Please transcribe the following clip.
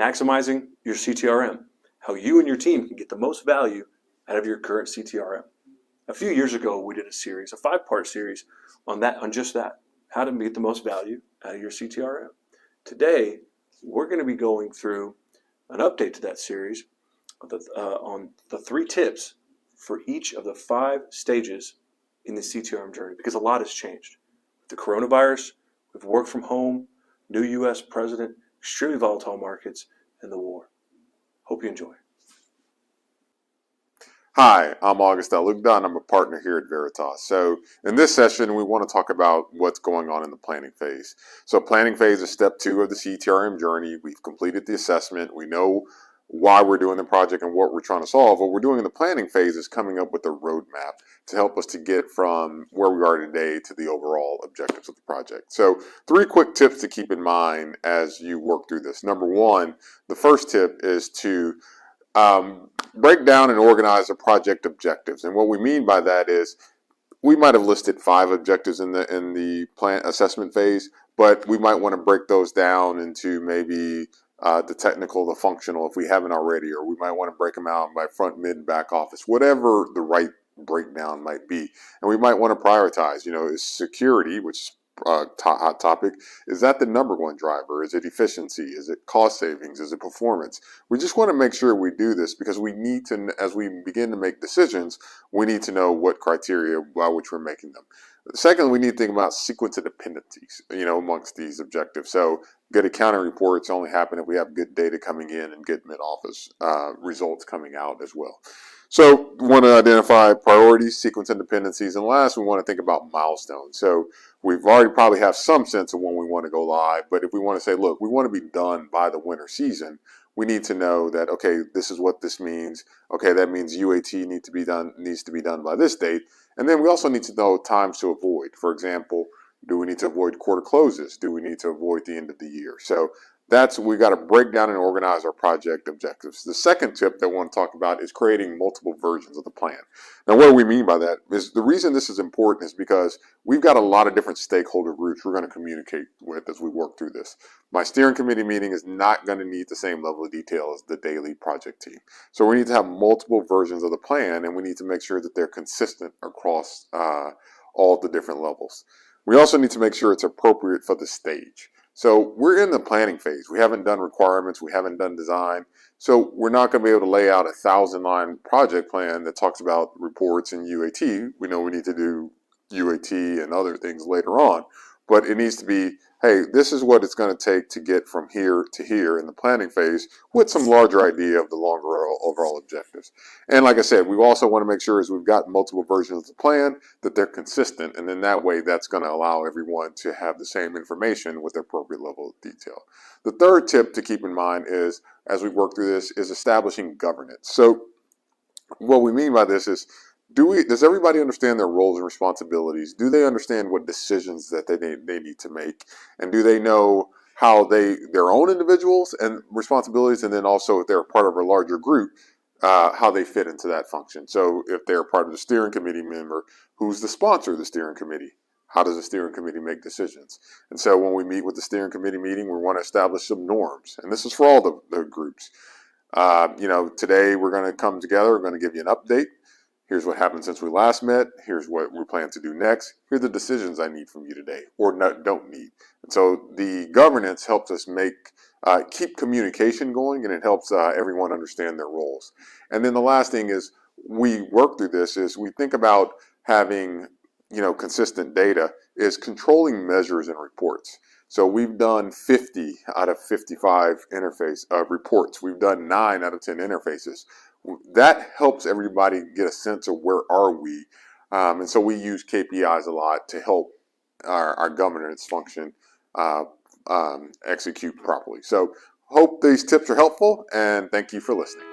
maximizing your CTRM, how you and your team can get the most value out of your current CTRM. A few years ago, we did a series, a 5-part series on just that, how to get the most value out of your CTRM. Today, we're going to be going through an update to that series on the 3 tips for each of the 5 stages in the CTRM journey, because a lot has changed. With the coronavirus, with work from home, new U.S. president, extremely volatile markets, and the war. Hope you enjoy. Hi, I'm August Alugda, and I'm a partner here at Veritas. So in this session, we want to talk about what's going on in the planning phase. So planning phase is step 2 of the CTRM journey. We've completed the assessment. We know why we're doing the project and what we're trying to solve. What we're doing in the planning phase is coming up with a roadmap to help us to get from where we are today to the overall objectives of the project. So 3 quick tips to keep in mind as you work through this. Number 1, the first tip is to break down and organize the project objectives. And what we mean by that is we might have listed 5 objectives in the plan assessment phase, but we might want to break those down into maybe the technical, the functional, if we haven't already, or we might want to break them out by front, mid, and back office, whatever the right breakdown might be. And we might want to prioritize, is security, which is hot topic, is that the number 1 driver? Is it efficiency? Is it cost savings? Is it performance? We just want to make sure we do this because we need to, as we begin to make decisions, we need to know what criteria by which we're making them. Second, we need to think about sequence of dependencies, amongst these objectives. So good accounting reports only happen if we have good data coming in and good mid-office results coming out as well. So we want to identify priorities, sequence and dependencies, and last we want to think about milestones. So we've already probably have some sense of when we want to go live, but if we want to say, look, we want to be done by the winter season, we need to know that, okay, this is what this means. Okay, that means UAT needs to be done by this date. And then we also need to know times to avoid. For example, do we need to avoid quarter closes? Do we need to avoid the end of the year? So we got to break down and organize our project objectives. The second tip that I want to talk about is creating multiple versions of the plan. Now, what do we mean by that? Is the reason this is important is because we've got a lot of different stakeholder groups we're going to communicate with as we work through this. My steering committee meeting is not going to need the same level of detail as the daily project team. So we need to have multiple versions of the plan, and we need to make sure that they're consistent across all the different levels. We also need to make sure it's appropriate for the stage. So we're in the planning phase. We haven't done requirements. We haven't done design. So we're not going to be able to lay out a 1,000-line project plan that talks about reports and UAT. We know we need to do UAT and other things later on. But it needs to be, hey, this is what it's going to take to get from here to here in the planning phase with some larger idea of the longer overall objectives. And like I said, we also want to make sure as we've got multiple versions of the plan that they're consistent. And then that way that's going to allow everyone to have the same information with the appropriate level of detail. The third tip to keep in mind is, as we work through this, is establishing governance. So what we mean by this is, does everybody understand their roles and responsibilities? Do they understand what decisions that they need to make? And do they know how their own individuals and responsibilities, and then also if they're part of a larger group, how they fit into that function? So if they're part of the steering committee member, who's the sponsor of the steering committee? How does the steering committee make decisions? And so when we meet with the steering committee meeting, we want to establish some norms. And this is for all the groups. Today we're going to come together. We're going to give you an update. Here's what happened since we last met. Here's what we plan to do next. Here are the decisions I need from you today, or don't need. And so the governance helps us keep communication going, and it helps everyone understand their roles. And then the last thing is we work through this is we think about having consistent data is controlling measures and reports. So we've done 50 out of 55 interface reports. We've done 9 out of 10 interfaces. That helps everybody get a sense of where are we. And so we use KPIs a lot to help our governance function execute properly. So hope these tips are helpful, and thank you for listening.